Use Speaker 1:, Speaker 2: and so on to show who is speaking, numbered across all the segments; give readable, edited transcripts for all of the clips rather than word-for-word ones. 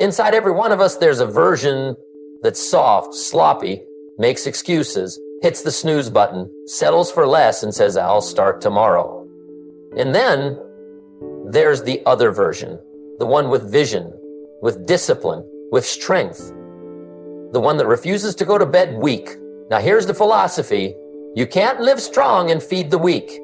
Speaker 1: Inside every one of us, there's a version that's soft, sloppy, makes excuses, hits the snooze button, settles for less, and says, I'll start tomorrow. And then there's the other version, the one with vision, with discipline, with strength, the one that refuses to go to bed weak. Now here's the philosophy. You can't live strong and feed the weak.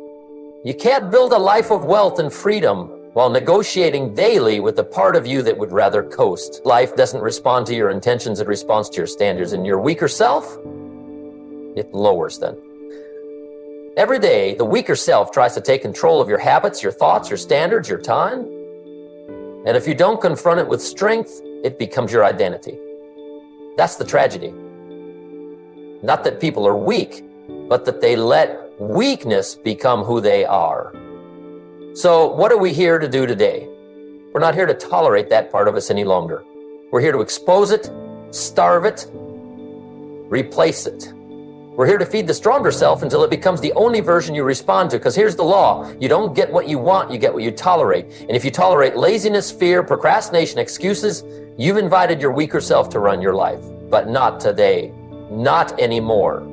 Speaker 1: You can't build a life of wealth and freedom while negotiating daily with the part of you that would rather coast. Life doesn't respond to your intentions, it responds to your standards. And your weaker self, it lowers them. Every day, the weaker self tries to take control of your habits, your thoughts, your standards, your time. And if you don't confront it with strength, it becomes your identity. That's the tragedy. Not that people are weak, but that they let weakness become who they are. So what are we here to do today? We're not here to tolerate that part of us any longer. We're here to expose it, starve it, replace it. We're here to feed the stronger self until it becomes the only version you respond to. Because here's the law. You don't get what you want, you get what you tolerate. And if you tolerate laziness, fear, procrastination, excuses, you've invited your weaker self to run your life. But not today. Not anymore.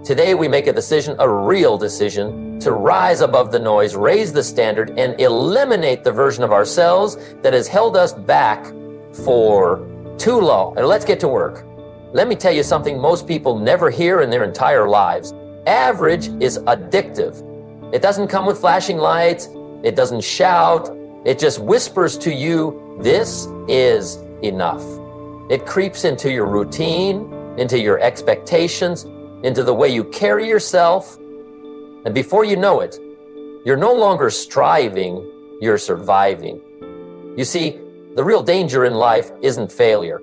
Speaker 1: Today we make a decision, a real decision, to rise above the noise, raise the standard, and eliminate the version of ourselves that has held us back for too long. And let's get to work. Let me tell you something most people never hear in their entire lives. Average is addictive. It doesn't come with flashing lights. It doesn't shout. It just whispers to you, this is enough. It creeps into your routine, into your expectations, into the way you carry yourself. And before you know it, you're no longer striving, you're surviving. You see, the real danger in life isn't failure,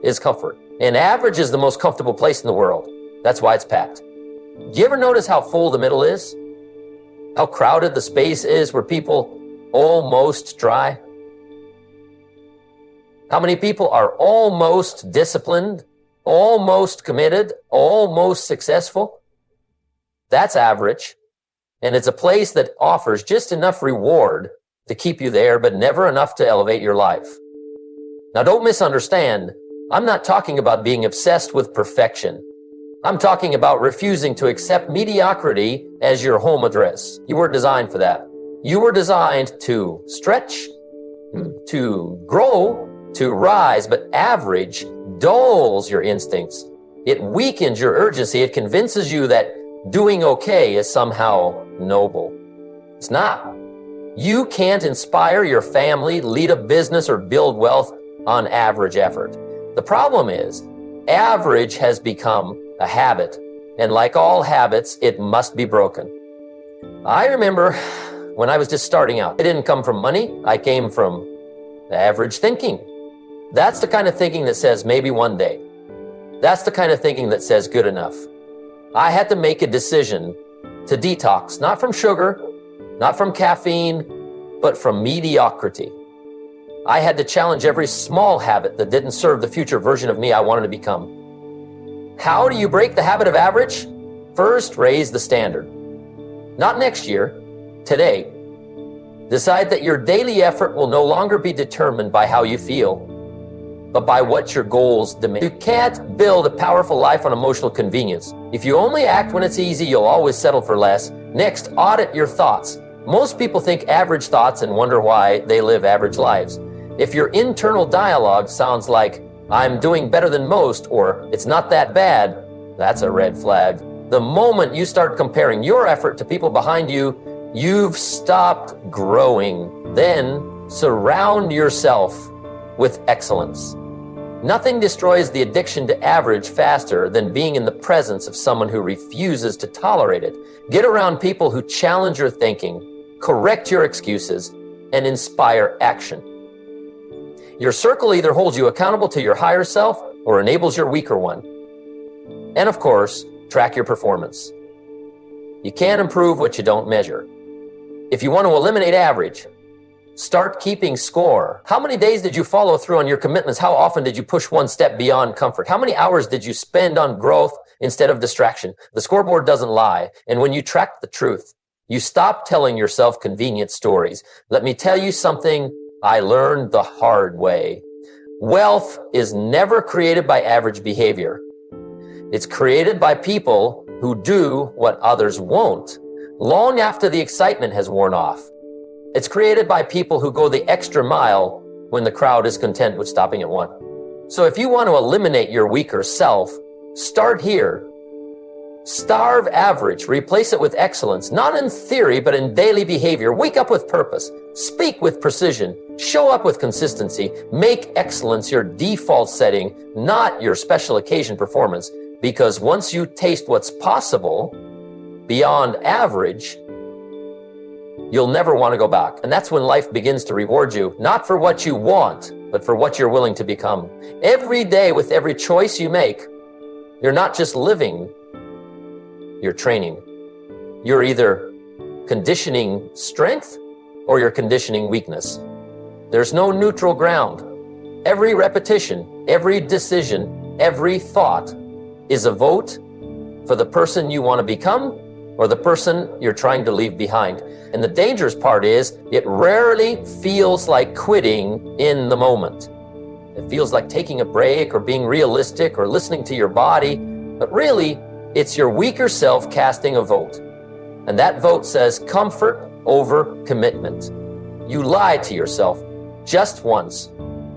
Speaker 1: it's comfort. And average is the most comfortable place in the world. That's why it's packed. Do you ever notice how full the middle is? How crowded the space is where people almost dry? How many people are almost disciplined, almost committed, almost successful? That's average. And it's a place that offers just enough reward to keep you there, but never enough to elevate your life. Now, don't misunderstand. I'm not talking about being obsessed with perfection. I'm talking about refusing to accept mediocrity as your home address. You weren't designed for that. You were designed to stretch, to grow, to rise, but average dulls your instincts. It weakens your urgency. It convinces you that doing okay is somehow noble. It's not. You can't inspire your family, lead a business, or build wealth on average effort. The problem is, average has become a habit, and like all habits, it must be broken. I remember when I was just starting out, it didn't come from money, I came from average thinking. That's the kind of thinking that says maybe one day. That's the kind of thinking that says good enough. I had to make a decision to detox, not from sugar, not from caffeine, but from mediocrity. I had to challenge every small habit that didn't serve the future version of me I wanted to become. How do you break the habit of average? First, raise the standard. Not next year, today. Decide that your daily effort will no longer be determined by how you feel, but by what your goals demand. You can't build a powerful life on emotional convenience. If you only act when it's easy, you'll always settle for less. Next, audit your thoughts. Most people think average thoughts and wonder why they live average lives. If your internal dialogue sounds like, I'm doing better than most, or it's not that bad, that's a red flag. The moment you start comparing your effort to people behind you, you've stopped growing. Then surround yourself with excellence. Nothing destroys the addiction to average faster than being in the presence of someone who refuses to tolerate it. Get around people who challenge your thinking, correct your excuses, and inspire action. Your circle either holds you accountable to your higher self or enables your weaker one. And of course, track your performance. You can't improve what you don't measure. If you want to eliminate average, start keeping score. How many days did you follow through on your commitments? How often did you push one step beyond comfort? How many hours did you spend on growth instead of distraction? The scoreboard doesn't lie. And when you track the truth, you stop telling yourself convenient stories. Let me tell you something I learned the hard way. Wealth is never created by average behavior. It's created by people who do what others won't, long after the excitement has worn off. It's created by people who go the extra mile when the crowd is content with stopping at one. So if you want to eliminate your weaker self, start here. Starve average, replace it with excellence, not in theory, but in daily behavior. Wake up with purpose, speak with precision, show up with consistency, make excellence your default setting, not your special occasion performance. Because once you taste what's possible beyond average, you'll never want to go back. And that's when life begins to reward you, not for what you want, but for what you're willing to become. Every day, with every choice you make, you're not just living, you're training. You're either conditioning strength or you're conditioning weakness. There's no neutral ground. Every repetition, every decision, every thought is a vote for the person you want to become or the person you're trying to leave behind. And the dangerous part is it rarely feels like quitting in the moment. It feels like taking a break or being realistic or listening to your body, but really it's your weaker self casting a vote. And that vote says comfort over commitment. You lie to yourself just once.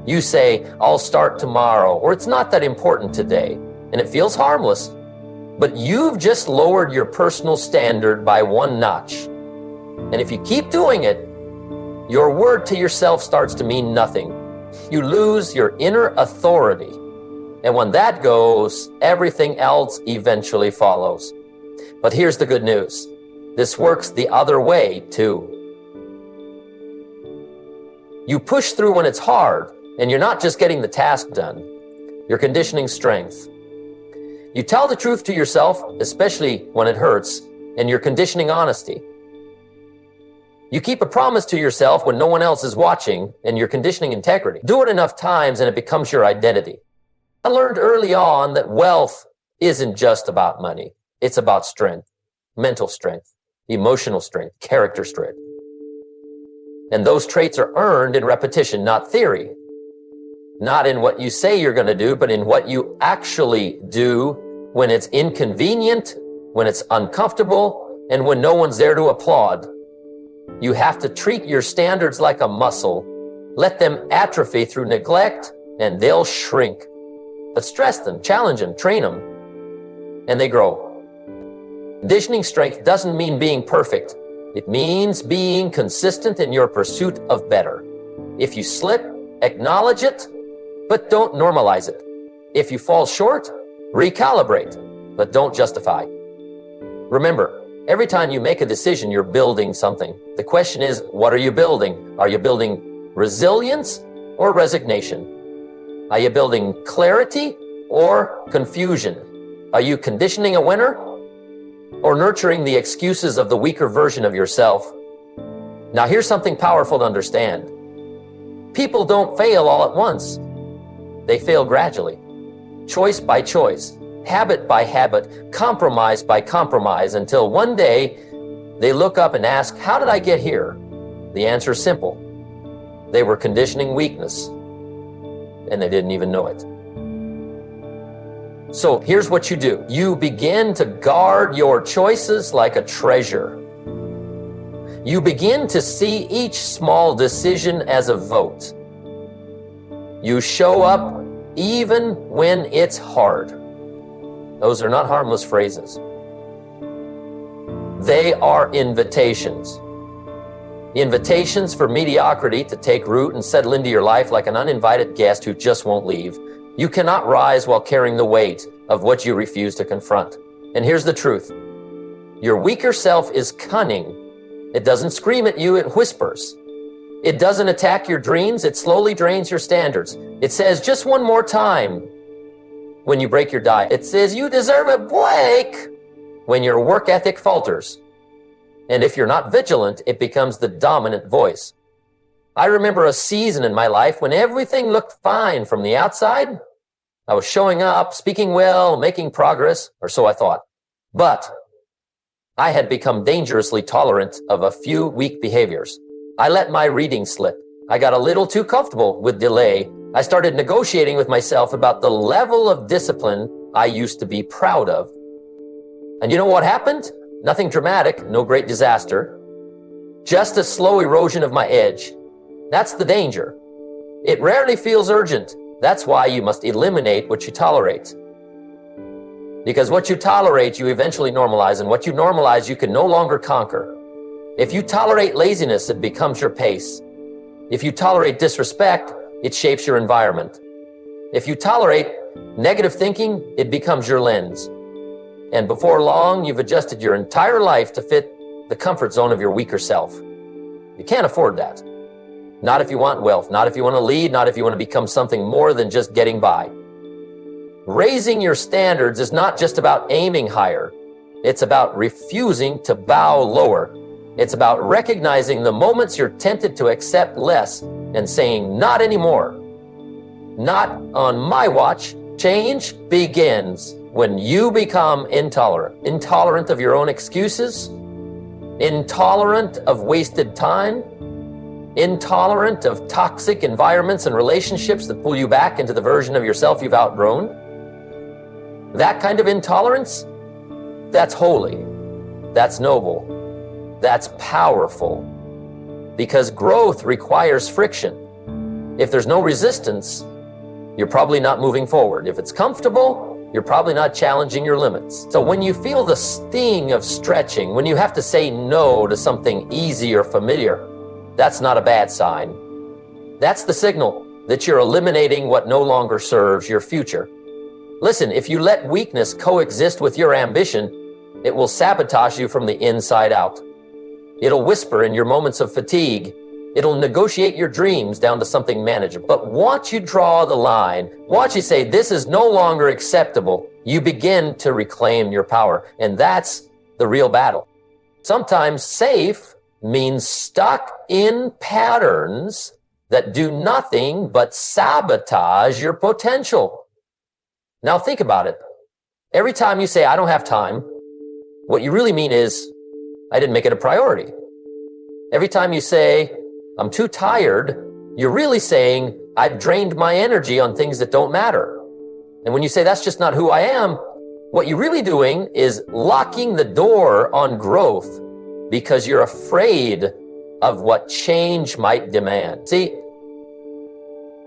Speaker 1: You say, I'll start tomorrow, or it's not that important today. And it feels harmless, but you've just lowered your personal standard by one notch. And if you keep doing it, your word to yourself starts to mean nothing. You lose your inner authority. And when that goes, everything else eventually follows. But here's the good news. This works the other way too. You push through when it's hard, and you're not just getting the task done. You're conditioning strength. You tell the truth to yourself, especially when it hurts, and you're conditioning honesty. You keep a promise to yourself when no one else is watching, and you're conditioning integrity. Do it enough times and it becomes your identity. I learned early on that wealth isn't just about money. It's about strength, mental strength, emotional strength, character strength. And those traits are earned in repetition, not theory. Not in what you say you're going to do, but in what you actually do when it's inconvenient, when it's uncomfortable, and when no one's there to applaud. You have to treat your standards like a muscle. Let them atrophy through neglect, and they'll shrink. But stress them, challenge them, train them, and they grow. Conditioning strength doesn't mean being perfect. It means being consistent in your pursuit of better. If you slip, acknowledge it, but don't normalize it. If you fall short, recalibrate, but don't justify. Remember, every time you make a decision, you're building something. The question is, what are you building? Are you building resilience or resignation? Are you building clarity or confusion? Are you conditioning a winner or nurturing the excuses of the weaker version of yourself? Now, here's something powerful to understand. People don't fail all at once. They fail gradually, choice by choice, habit by habit, compromise by compromise, until one day they look up and ask, how did I get here? The answer is simple. They were conditioning weakness, and they didn't even know it. So here's what you do. You begin to guard your choices like a treasure. You begin to see each small decision as a vote. You show up even when it's hard. Those are not harmless phrases. They are invitations. Invitations for mediocrity to take root and settle into your life like an uninvited guest who just won't leave. You cannot rise while carrying the weight of what you refuse to confront. And here's the truth. Your weaker self is cunning. It doesn't scream at you, it whispers. It doesn't attack your dreams, it slowly drains your standards. It says, just one more time when you break your diet. It says, you deserve a break when your work ethic falters. And if you're not vigilant, it becomes the dominant voice. I remember a season in my life when everything looked fine from the outside. I was showing up, speaking well, making progress, or so I thought. But I had become dangerously tolerant of a few weak behaviors. I let my reading slip. I got a little too comfortable with delay, I started negotiating with myself about the level of discipline I used to be proud of. And you know what happened? Nothing dramatic, no great disaster, just a slow erosion of my edge. That's the danger. It rarely feels urgent. That's why you must eliminate what you tolerate. Because what you tolerate, you eventually normalize, and what you normalize, you can no longer conquer. If you tolerate laziness, it becomes your pace. If you tolerate disrespect, it shapes your environment. If you tolerate negative thinking, it becomes your lens. And before long, you've adjusted your entire life to fit the comfort zone of your weaker self. You can't afford that. Not if you want wealth, not if you want to lead, not if you want to become something more than just getting by. Raising your standards is not just about aiming higher. It's about refusing to bow lower. It's about recognizing the moments you're tempted to accept less and saying, not anymore. Not on my watch. Change begins when you become intolerant. Intolerant of your own excuses, intolerant of wasted time, intolerant of toxic environments and relationships that pull you back into the version of yourself you've outgrown. That kind of intolerance, that's holy, that's noble, that's powerful, because growth requires friction. If there's no resistance, you're probably not moving forward. If it's comfortable, you're probably not challenging your limits. So when you feel the sting of stretching, when you have to say no to something easy or familiar, that's not a bad sign. That's the signal that you're eliminating what no longer serves your future. Listen, if you let weakness coexist with your ambition, it will sabotage you from the inside out. It'll whisper in your moments of fatigue. It'll negotiate your dreams down to something manageable. But once you draw the line, once you say, this is no longer acceptable, you begin to reclaim your power. And that's the real battle. Sometimes safe means stuck in patterns that do nothing but sabotage your potential. Now think about it. Every time you say, I don't have time, what you really mean is, I didn't make it a priority. Every time you say, I'm too tired, you're really saying, I've drained my energy on things that don't matter. And when you say, that's just not who I am, what you're really doing is locking the door on growth because you're afraid of what change might demand. See,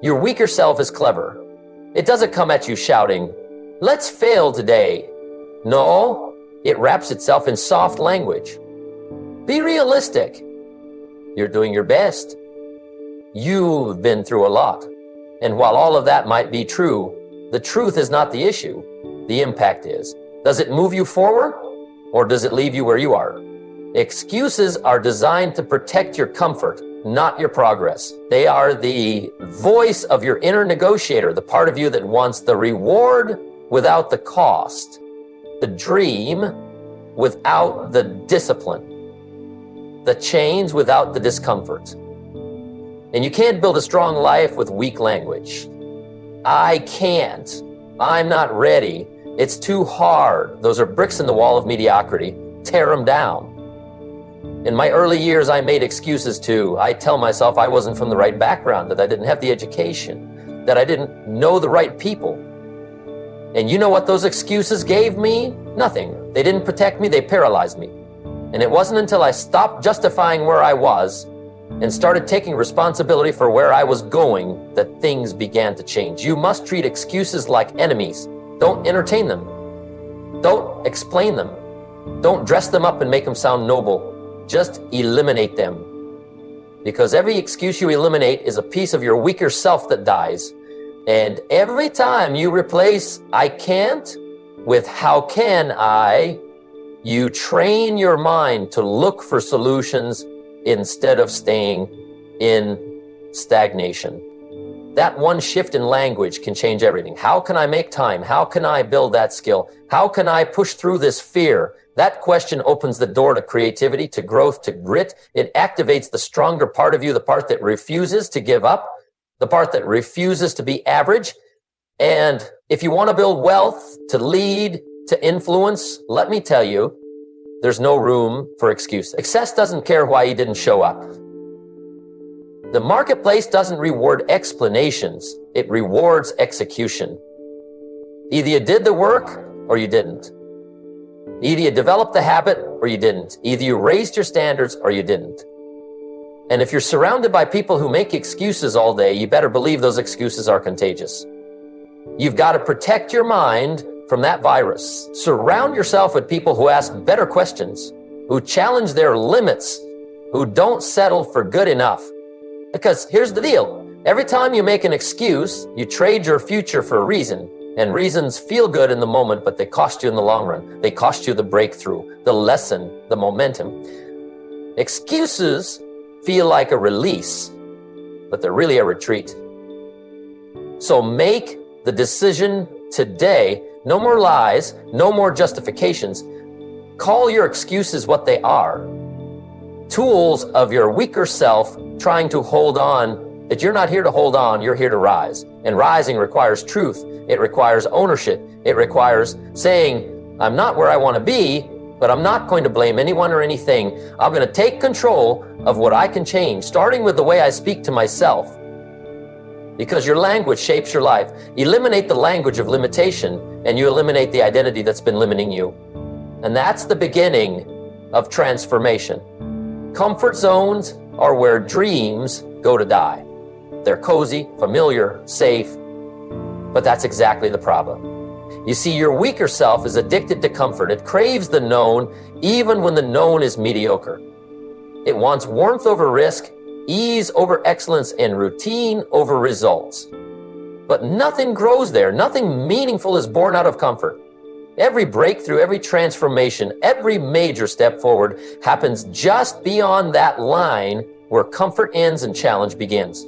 Speaker 1: your weaker self is clever. It doesn't come at you shouting, let's fail today. No, it wraps itself in soft language. Be realistic. You're doing your best. You've been through a lot. And while all of that might be true, the truth is not the issue. The impact is. Does it move you forward or does it leave you where you are? Excuses are designed to protect your comfort, not your progress. They are the voice of your inner negotiator, the part of you that wants the reward without the cost, the dream without the discipline, the change without the discomfort. And you can't build a strong life with weak language. I can't. I'm not ready. It's too hard. Those are bricks in the wall of mediocrity. Tear them down. In my early years, I made excuses too. I tell myself I wasn't from the right background, that I didn't have the education, that I didn't know the right people. And you know what those excuses gave me? Nothing. They didn't protect me, they paralyzed me. And it wasn't until I stopped justifying where I was and started taking responsibility for where I was going that things began to change. You must treat excuses like enemies. Don't entertain them. Don't explain them. Don't dress them up and make them sound noble. Just eliminate them. Because every excuse you eliminate is a piece of your weaker self that dies. And every time you replace I can't with how can I, you train your mind to look for solutions instead of staying in stagnation. That one shift in language can change everything. How can I make time? How can I build that skill? How can I push through this fear? That question opens the door to creativity, to growth, to grit. It activates the stronger part of you, the part that refuses to give up, the part that refuses to be average. And if you want to build wealth, to lead, to influence, let me tell you, there's no room for excuse. Success doesn't care why you didn't show up. The marketplace doesn't reward explanations. It rewards execution. Either you did the work or you didn't. Either you developed the habit or you didn't. Either you raised your standards or you didn't. And if you're surrounded by people who make excuses all day, you better believe those excuses are contagious. You've got to protect your mind from that virus. Surround yourself with people who ask better questions, who challenge their limits, who don't settle for good enough. Because here's the deal. Every time you make an excuse, you trade your future for a reason. And reasons feel good in the moment, but they cost you in the long run. They cost you the breakthrough, the lesson, the momentum. Excuses feel like a release, but they're really a retreat. So make the decision today. No more lies, no more justifications. Call your excuses what they are. Tools of your weaker self trying to hold on, that you're not here to hold on, you're here to rise. And rising requires truth. It requires ownership. It requires saying, I'm not where I want to be, but I'm not going to blame anyone or anything. I'm going to take control of what I can change, starting with the way I speak to myself. Because your language shapes your life. Eliminate the language of limitation, and you eliminate the identity that's been limiting you. And that's the beginning of transformation. Comfort zones are where dreams go to die. They're cozy, familiar, safe, but that's exactly the problem. You see, your weaker self is addicted to comfort. It craves the known, even when the known is mediocre. It wants warmth over risk, ease over excellence, and routine over results. But nothing grows there. Nothing meaningful is born out of comfort. Every breakthrough, every transformation, every major step forward happens just beyond that line where comfort ends and challenge begins.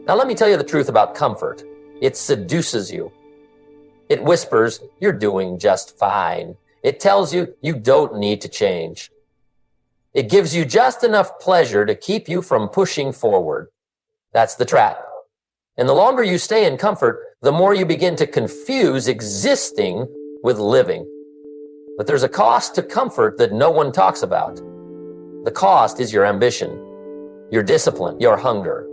Speaker 1: Now, let me tell you the truth about comfort. It seduces you. It whispers, you're doing just fine. It tells you, you don't need to change. It gives you just enough pleasure to keep you from pushing forward. That's the trap. And the longer you stay in comfort, the more you begin to confuse existing with living. But there's a cost to comfort that no one talks about. The cost is your ambition, your discipline, your hunger.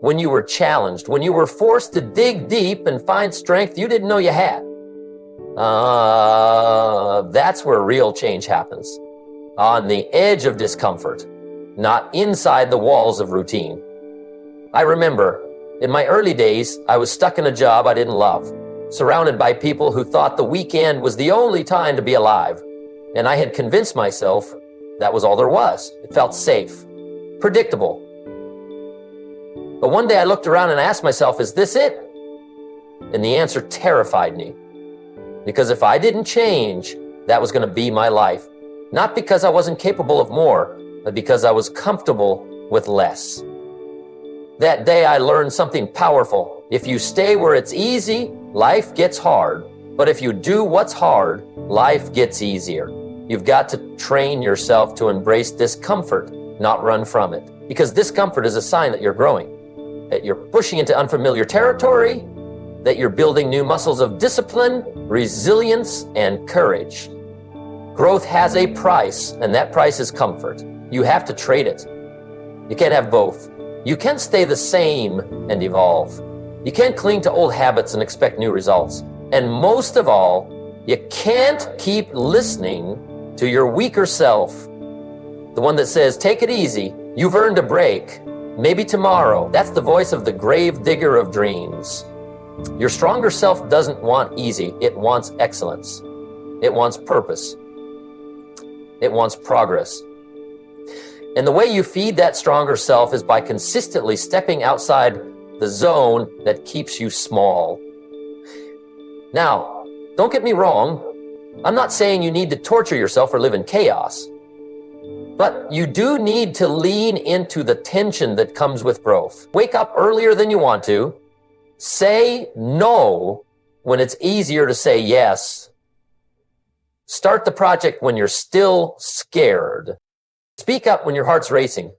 Speaker 1: When you were challenged, when you were forced to dig deep and find strength you didn't know you had, that's where real change happens. On the edge of discomfort, not inside the walls of routine. I remember, in my early days, I was stuck in a job I didn't love, surrounded by people who thought the weekend was the only time to be alive. And I had convinced myself that was all there was. It felt safe, predictable. But one day I looked around and asked myself, is this it? And the answer terrified me. Because if I didn't change, that was going to be my life. Not because I wasn't capable of more, but because I was comfortable with less. That day I learned something powerful. If you stay where it's easy, life gets hard. But if you do what's hard, life gets easier. You've got to train yourself to embrace discomfort, not run from it. Because discomfort is a sign that you're growing, that you're pushing into unfamiliar territory, that you're building new muscles of discipline, resilience, and courage. Growth has a price, and that price is comfort. You have to trade it. You can't have both. You can't stay the same and evolve. You can't cling to old habits and expect new results. And most of all, you can't keep listening to your weaker self, the one that says, take it easy, you've earned a break, maybe tomorrow. That's the voice of the grave digger of dreams. Your stronger self doesn't want easy. It wants excellence. It wants purpose. It wants progress. And the way you feed that stronger self is by consistently stepping outside the zone that keeps you small. Now, don't get me wrong. I'm not saying you need to torture yourself or live in chaos. But you do need to lean into the tension that comes with growth. Wake up earlier than you want to. Say no when it's easier to say yes. Start the project when you're still scared. Speak up when your heart's racing.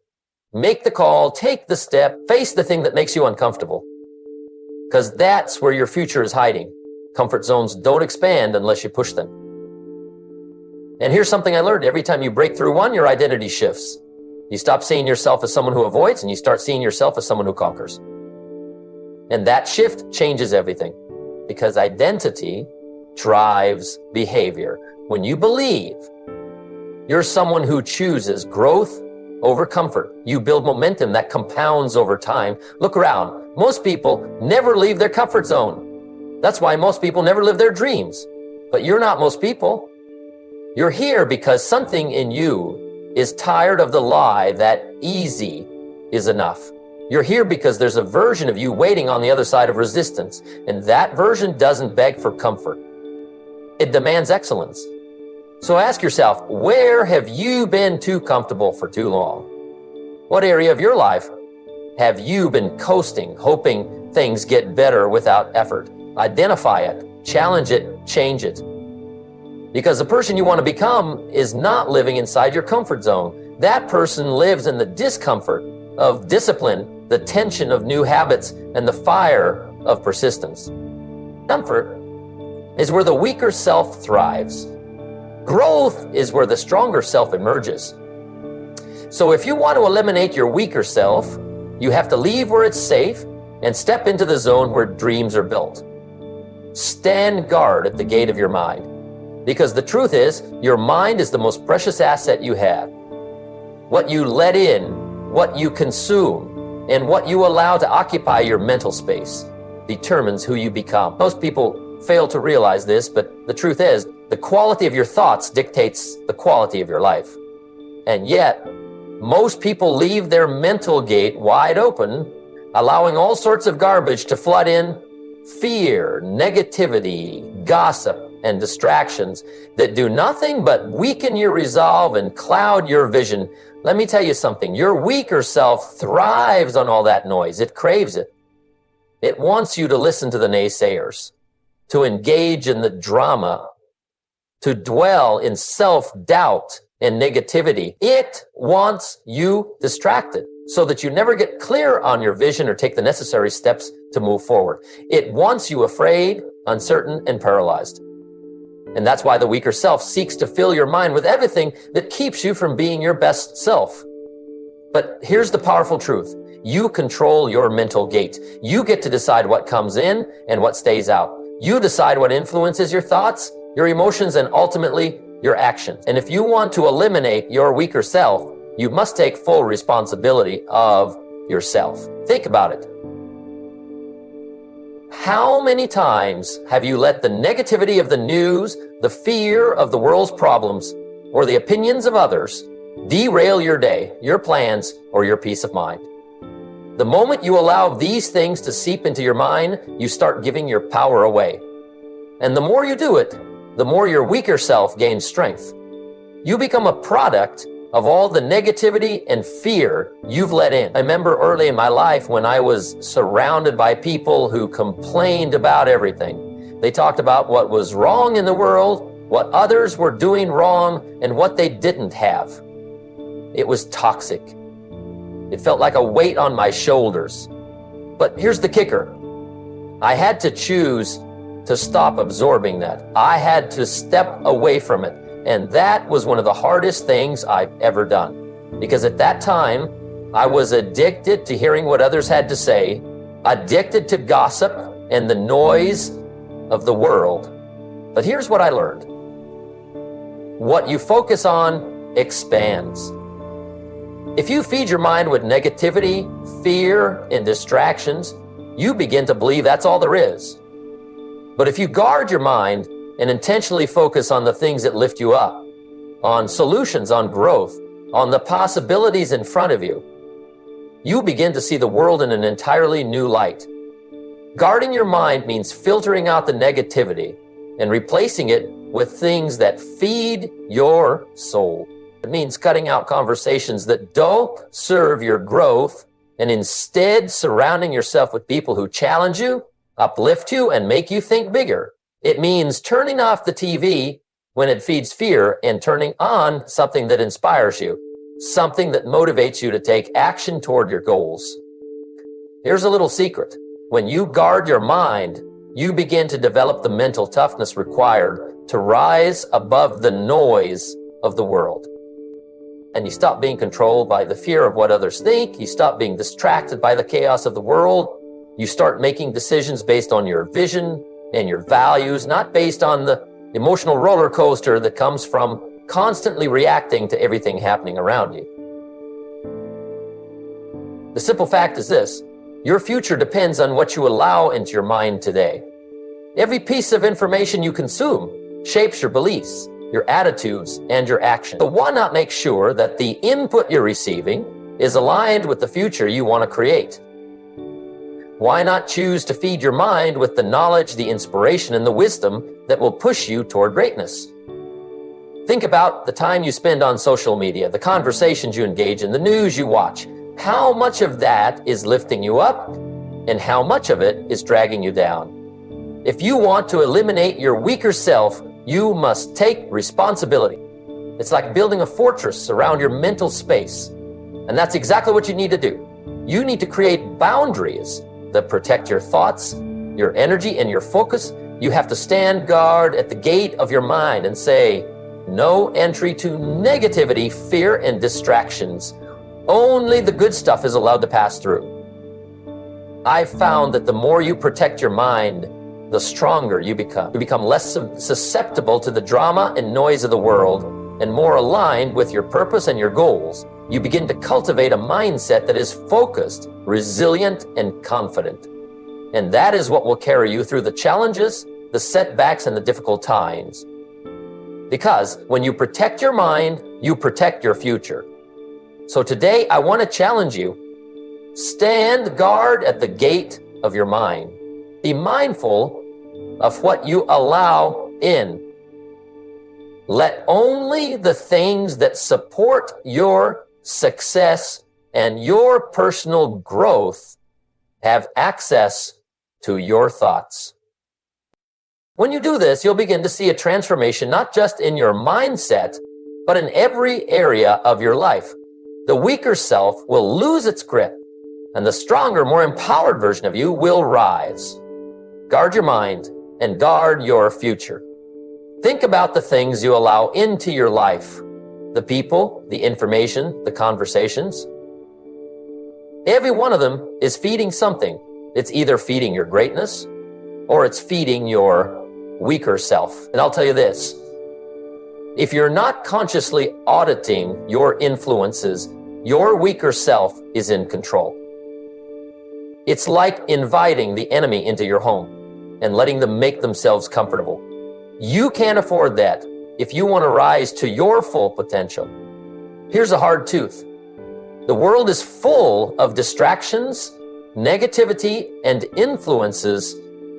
Speaker 1: Make the call, take the step, face the thing that makes you uncomfortable. Because that's where your future is hiding. Comfort zones don't expand unless you push them. And here's something I learned. Every time you break through one, your identity shifts. You stop seeing yourself as someone who avoids, and you start seeing yourself as someone who conquers. And that shift changes everything, because identity drives behavior. When you believe you're someone who chooses growth over comfort, you build momentum that compounds over time. Look around. Most people never leave their comfort zone. That's why most people never live their dreams. But you're not most people. You're here because something in you is tired of the lie that easy is enough. You're here because there's a version of you waiting on the other side of resistance, and that version doesn't beg for comfort. It demands excellence. So ask yourself, where have you been too comfortable for too long? What area of your life have you been coasting, hoping things get better without effort? Identify it, challenge it, change it. Because the person you want to become is not living inside your comfort zone. That person lives in the discomfort of discipline, the tension of new habits, and the fire of persistence. Comfort is where the weaker self thrives. Growth is where the stronger self emerges. So if you want to eliminate your weaker self, you have to leave where it's safe and step into the zone where dreams are built. Stand guard at the gate of your mind. Because the truth is, your mind is the most precious asset you have. What you let in, what you consume, and what you allow to occupy your mental space determines who you become. Most people fail to realize this, but the truth is, the quality of your thoughts dictates the quality of your life. And yet, most people leave their mental gate wide open, allowing all sorts of garbage to flood in: fear, negativity, gossip, and distractions that do nothing but weaken your resolve and cloud your vision. Let me tell you something. Your weaker self thrives on all that noise. It craves it. It wants you to listen to the naysayers, to engage in the drama, to dwell in self-doubt and negativity. It wants you distracted so that you never get clear on your vision or take the necessary steps to move forward. It wants you afraid, uncertain, and paralyzed. And that's why the weaker self seeks to fill your mind with everything that keeps you from being your best self. But here's the powerful truth. You control your mental gate. You get to decide what comes in and what stays out. You decide what influences your thoughts, your emotions, and ultimately your actions. And if you want to eliminate your weaker self, you must take full responsibility of yourself. Think about it. How many times have you let the negativity of the news, the fear of the world's problems, or the opinions of others derail your day, your plans, or your peace of mind? The moment you allow these things to seep into your mind, you start giving your power away. And the more you do it, the more your weaker self gains strength. You become a product of all the negativity and fear you've let in. I remember early in my life when I was surrounded by people who complained about everything. They talked about what was wrong in the world, what others were doing wrong, and what they didn't have. It was toxic. It felt like a weight on my shoulders. But here's the kicker. I had to choose to stop absorbing that. I had to step away from it. And that was one of the hardest things I've ever done. Because at that time, I was addicted to hearing what others had to say, addicted to gossip and the noise of the world. But here's what I learned. What you focus on expands. If you feed your mind with negativity, fear, and distractions, you begin to believe that's all there is. But if you guard your mind and intentionally focus on the things that lift you up, on solutions, on growth, on the possibilities in front of you, you begin to see the world in an entirely new light. Guarding your mind means filtering out the negativity and replacing it with things that feed your soul. It means cutting out conversations that don't serve your growth and instead surrounding yourself with people who challenge you, uplift you, and make you think bigger. It means turning off the TV when it feeds fear and turning on something that inspires you, something that motivates you to take action toward your goals. Here's a little secret. When you guard your mind, you begin to develop the mental toughness required to rise above the noise of the world. And you stop being controlled by the fear of what others think. You stop being distracted by the chaos of the world. You start making decisions based on your vision and your values, not based on the emotional roller coaster that comes from constantly reacting to everything happening around you. The simple fact is this: your future depends on what you allow into your mind today. Every piece of information you consume shapes your beliefs, your attitudes, and your actions. So why not make sure that the input you're receiving is aligned with the future you want to create? Why not choose to feed your mind with the knowledge, the inspiration, and the wisdom that will push you toward greatness? Think about the time you spend on social media, the conversations you engage in, the news you watch. How much of that is lifting you up, and how much of it is dragging you down? If you want to eliminate your weaker self, you must take responsibility. It's like building a fortress around your mental space. And that's exactly what you need to do. You need to create boundaries that protect your thoughts, your energy, and your focus. You have to stand guard at the gate of your mind and say, no entry to negativity, fear, and distractions. Only the good stuff is allowed to pass through. I've found that the more you protect your mind, the stronger you become. You become less susceptible to the drama and noise of the world and more aligned with your purpose and your goals. You begin to cultivate a mindset that is focused, resilient, and confident. And that is what will carry you through the challenges, the setbacks, and the difficult times. Because when you protect your mind, you protect your future. So today, I want to challenge you. Stand guard at the gate of your mind. Be mindful of what you allow in. Let only the things that support your success and your personal growth have access to your thoughts. When you do this, you'll begin to see a transformation, not just in your mindset, but in every area of your life. The weaker self will lose its grip, and the stronger, more empowered version of you will rise. Guard your mind and guard your future. Think about the things you allow into your life, the people, the information, the conversations. Every one of them is feeding something. It's either feeding your greatness or it's feeding your weaker self. And I'll tell you this, if you're not consciously auditing your influences, your weaker self is in control. It's like inviting the enemy into your home and letting them make themselves comfortable. You can't afford that if you want to rise to your full potential. Here's a hard truth. The world is full of distractions, negativity, and influences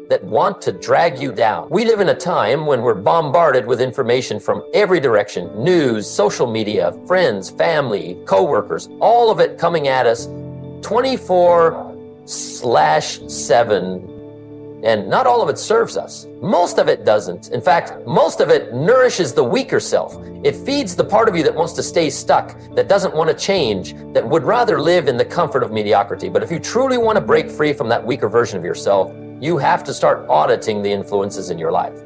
Speaker 1: that want to drag you down. We live in a time when we're bombarded with information from every direction: news, social media, friends, family, coworkers, all of it coming at us 24/7. And not all of it serves us. Most of it doesn't. In fact, most of it nourishes the weaker self. It feeds the part of you that wants to stay stuck, that doesn't want to change, that would rather live in the comfort of mediocrity. But if you truly want to break free from that weaker version of yourself, you have to start auditing the influences in your life.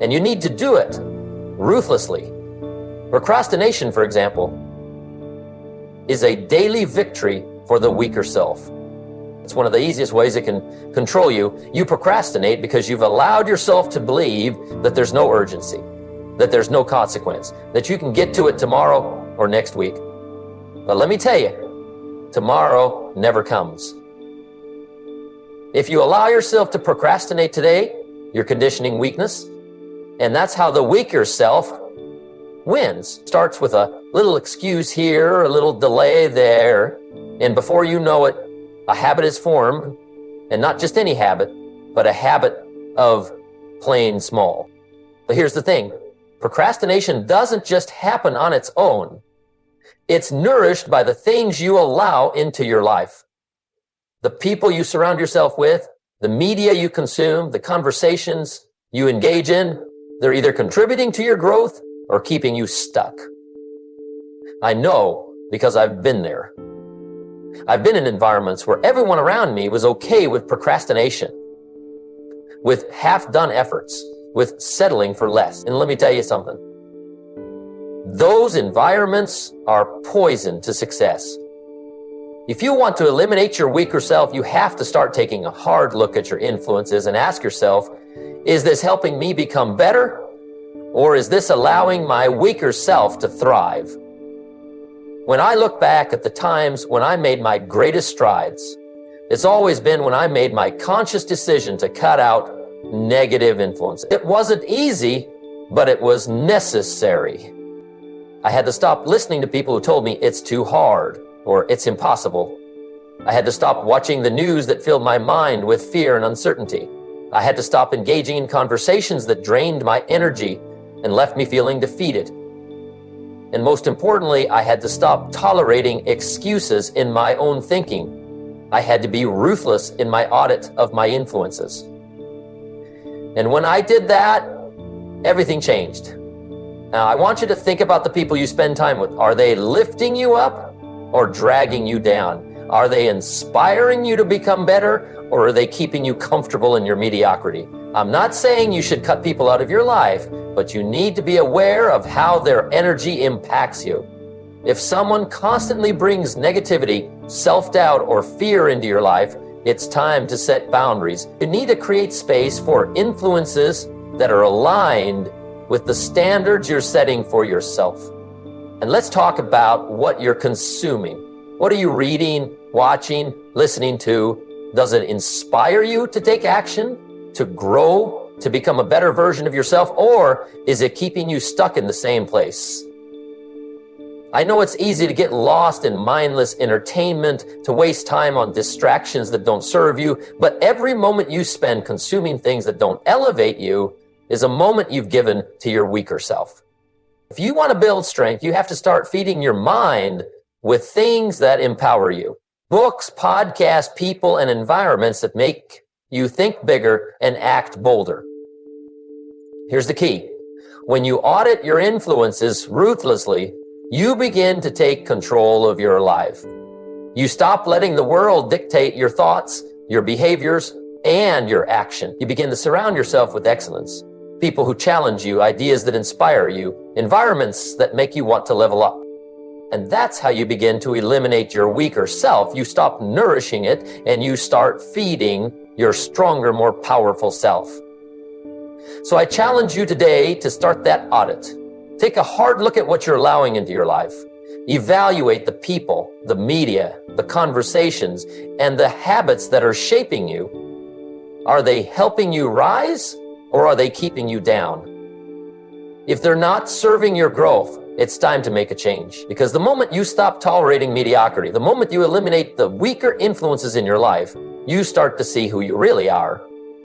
Speaker 1: And you need to do it ruthlessly. Procrastination, for example, is a daily victory for the weaker self. It's one of the easiest ways it can control you. You procrastinate because you've allowed yourself to believe that there's no urgency, that there's no consequence, that you can get to it tomorrow or next week. But let me tell you, tomorrow never comes. If you allow yourself to procrastinate today, you're conditioning weakness, and that's how the weaker self wins. Starts with a little excuse here, a little delay there, and before you know it, a habit is formed, and not just any habit, but a habit of playing small. But here's the thing, procrastination doesn't just happen on its own. It's nourished by the things you allow into your life. The people you surround yourself with, the media you consume, the conversations you engage in, they're either contributing to your growth or keeping you stuck. I know because I've been there. I've been in environments where everyone around me was okay with procrastination, with half-done efforts, with settling for less. And let me tell you something. Those environments are poison to success. If you want to eliminate your weaker self, you have to start taking a hard look at your influences and ask yourself, is this helping me become better? Or is this allowing my weaker self to thrive? When I look back at the times when I made my greatest strides, it's always been when I made my conscious decision to cut out negative influence. It wasn't easy, but it was necessary. I had to stop listening to people who told me it's too hard or it's impossible. I had to stop watching the news that filled my mind with fear and uncertainty. I had to stop engaging in conversations that drained my energy and left me feeling defeated. And most importantly, I had to stop tolerating excuses in my own thinking. I had to be ruthless in my audit of my influences. And when I did that, everything changed. Now, I want you to think about the people you spend time with. Are they lifting you up or dragging you down? Are they inspiring you to become better, or are they keeping you comfortable in your mediocrity? I'm not saying you should cut people out of your life, but you need to be aware of how their energy impacts you. If someone constantly brings negativity, self-doubt, or fear into your life, it's time to set boundaries. You need to create space for influences that are aligned with the standards you're setting for yourself. And let's talk about what you're consuming. What are you reading, watching, listening to? Does it inspire you to take action, to grow, to become a better version of yourself, or is it keeping you stuck in the same place? I know it's easy to get lost in mindless entertainment, to waste time on distractions that don't serve you, but every moment you spend consuming things that don't elevate you is a moment you've given to your weaker self. If you want to build strength, you have to start feeding your mind with things that empower you. Books, podcasts, people, and environments that make you think bigger and act bolder. Here's the key. When you audit your influences ruthlessly, you begin to take control of your life. You stop letting the world dictate your thoughts, your behaviors, and your action. You begin to surround yourself with excellence. People who challenge you, ideas that inspire you, environments that make you want to level up. And that's how you begin to eliminate your weaker self. You stop nourishing it and you start feeding your stronger, more powerful self. So I challenge you today to start that audit. Take a hard look at what you're allowing into your life. Evaluate the people, the media, the conversations, and the habits that are shaping you. Are they helping you rise, or are they keeping you down? If they're not serving your growth, it's time to make a change. Because the moment you stop tolerating mediocrity, the moment you eliminate the weaker influences in your life, you start to see who you really are.